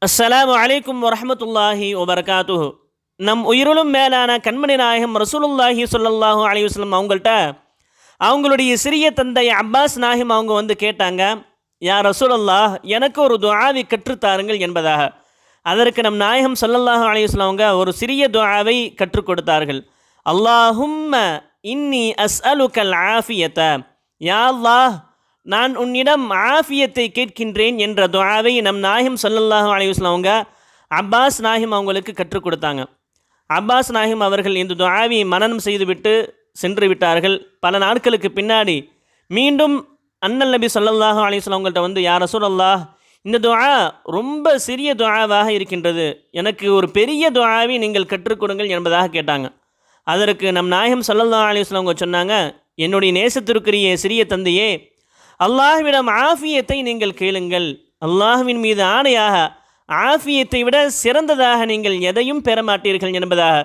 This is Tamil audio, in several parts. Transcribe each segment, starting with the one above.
அஸ்ஸலாமு அலைக்கும் வரஹ்மத்துல்லாஹி வபரகாத்துஹு. நம் உயிரிலும் மேலான கண்மணி நாயகம் ரசூலுல்லாஹி ஸல்லல்லாஹு அலைஹி வஸல்லம் அவங்கள்ட்ட அவங்களுடைய சிறிய தந்தை அப்பாஸ் நாயகம் அவங்க வந்து கேட்டாங்க, யா ரசூலல்லாஹ், எனக்கு ஒரு துஆவை கற்றுத்தாருங்கள் என்பதாக. அதற்கு நம் நாயகம் ஸல்லல்லாஹு அலைஹி வஸல்லம் அவங்க ஒரு சிறிய துஆவை கற்றுக் கொடுத்தார்கள். அல்லாஹும்ம இன்னி அஸ்அலுக்கல் ஆஃபியத, யா அல்லாஹ், நான் உன்னிடம் ஆஃபியத்தை கேட்கின்றேன் என்ற துஆவை நம் நாயகம் ஸல்லல்லாஹு அலைஹி வஸல்லம் அவங்க அப்பாஸ் நாயகம் அவங்களுக்கு கற்றுக் கொடுத்தாங்க. அப்பாஸ் நாயகம் அவர்கள் இந்த துஆவை மனனம் செய்துவிட்டு சென்று விட்டார்கள். பல நாட்களுக்கு பின்னாடி மீண்டும் அண்ணல் நபி ஸல்லல்லாஹு அலைஹி வஸல்லம் அவங்கள்ட்ட வந்து, யா ரசூலல்லாஹ், இந்த துஆ ரொம்ப சிறிய துஆவாக இருக்கின்றது, எனக்கு ஒரு பெரிய துஆவை நீங்கள் கற்றுக் கொடுங்கள் என்பதாக கேட்டாங்க. அதற்கு நம் நாயகம் ஸல்லல்லாஹு அலைஹி வஸல்லம் அவங்க சொன்னாங்க, என்னுடைய நேசத்திற்குரிய சிறிய தந்தையே, அல்லாஹ்விடம் ஆஃபியத்தை நீங்கள் கேளுங்கள். அல்லாஹ்வின் மீது ஆணையாக ஆஃபியத்தை விட சிறந்ததாக நீங்கள் எதையும் பெற மாட்டீர்கள் என்பதாக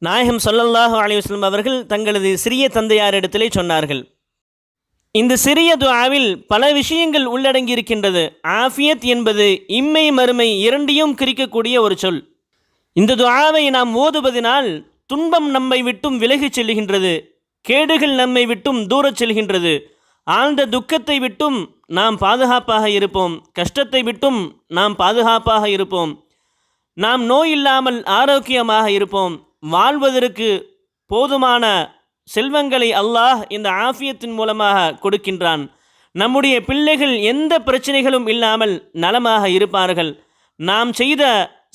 நாயகம் ஸல்லல்லாஹு அலைஹி வஸல்லம் அவர்கள் தங்களது சிறிய தந்தையாரிடத்திலே சொன்னார்கள். இந்த சிறிய துஆவில் பல விஷயங்கள் உள்ளடங்கி இருக்கின்றது. ஆஃபியத் என்பது இம்மை மறுமை இரண்டையும் குறிக்கக்கூடிய ஒரு சொல். இந்த துஆவை நாம் ஓதுவதனால் துன்பம் நம்மை விட்டும் விலகிச் செல்கின்றது, கேடுகள் நம்மை விட்டும் தூரச் செல்கின்றது, ஆழ்ந்த துக்கத்தை விட்டும் நாம் பாதுகாப்பாக இருப்போம், கஷ்டத்தை விட்டும் நாம் பாதுகாப்பாக இருப்போம், நாம் நோய் இல்லாமல் ஆரோக்கியமாக இருப்போம், வாழ்வதற்கு போதுமான செல்வங்களை அல்லாஹ் இந்த ஆஃபியத்தின் மூலமாக கொடுக்கின்றான். நம்முடைய பிள்ளைகள் எந்த பிரச்சனைகளும் இல்லாமல் நலமாக இருப்பார்கள். நாம் செய்த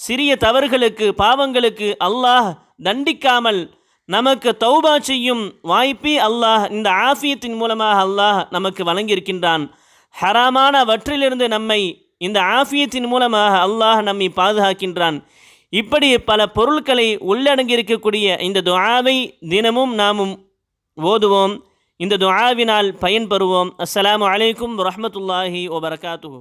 சிறிய தவறுகளுக்கு பாவங்களுக்கு அல்லாஹ் தண்டிக்காமல் நமக்கு தௌபா செய்யும் வாய்ப்பை அல்லாஹ் இந்த ஆஃபியத்தின் மூலமாக அல்லாஹ் நமக்கு வழங்கியிருக்கின்றான். ஹராமான வற்றிலிருந்து நம்மை இந்த ஆஃபியத்தின் மூலமாக அல்லாஹ் நம்மை பாதுகாக்கின்றான். இப்படி பல பொருட்களை உள்ளடங்கியிருக்கக்கூடிய இந்த துஆவை தினமும் நாமும் ஓதுவோம். இந்த துஆவினால் பயன்பெறுவோம். அஸ்ஸலாமு அலைக்கும் வரஹ்மத்துல்லாஹி வபரகாத்துஹு.